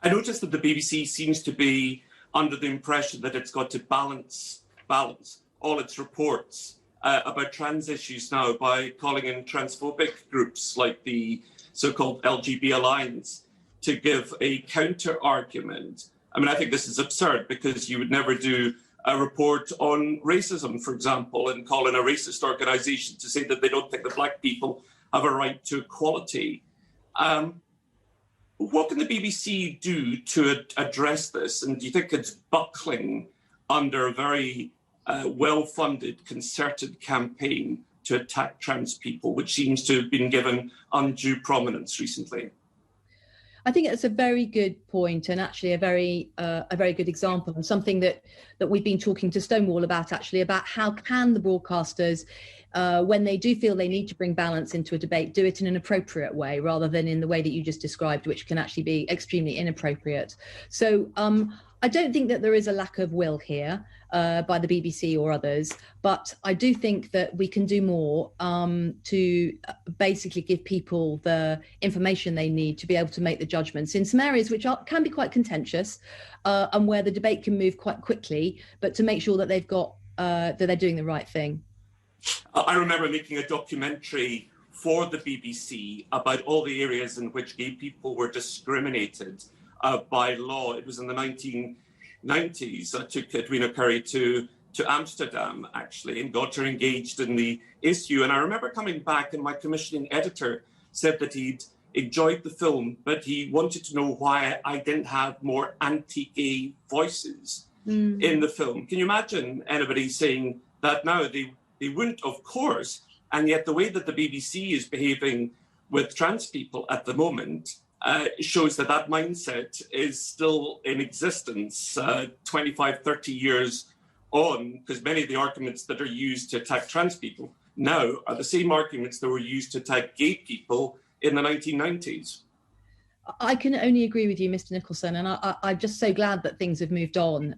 I noticed that the BBC seems to be under the impression that it's got to balance all its reports about trans issues now by calling in transphobic groups like the so-called LGB Alliance to give a counter-argument. I mean, I think this is absurd because you would never do a report on racism, for example, and call in a racist organisation to say that they don't think that black people have a right to equality. What can the BBC do to address this? And do you think it's buckling under a very well-funded, concerted campaign to attack trans people, which seems to have been given undue prominence recently? I think it's a very good point, and actually a very good example, and something that we've been talking to Stonewall about, actually, about how can the broadcasters, when they do feel they need to bring balance into a debate, do it in an appropriate way rather than in the way that you just described, which can actually be extremely inappropriate. So I don't think that there is a lack of will here by the BBC or others, but I do think that we can do more to basically give people the information they need to be able to make the judgments in some areas which can be quite contentious and where the debate can move quite quickly, but to make sure that they've got that they're doing the right thing. I remember making a documentary for the BBC about all the areas in which gay people were discriminated by law. It was in the 1990s. I took Edwina Curry to Amsterdam, actually, and got her engaged in the issue. And I remember coming back, and my commissioning editor said that he'd enjoyed the film, but he wanted to know why I didn't have more anti-gay voices in the film. Can you imagine anybody saying that now? They wouldn't, of course. And yet the way that the BBC is behaving with trans people at the moment shows that that mindset is still in existence 25, 30 years on, because many of the arguments that are used to attack trans people now are the same arguments that were used to attack gay people in the 1990s. I can only agree with you, Mr. Nicholson, and I'm just so glad that things have moved on.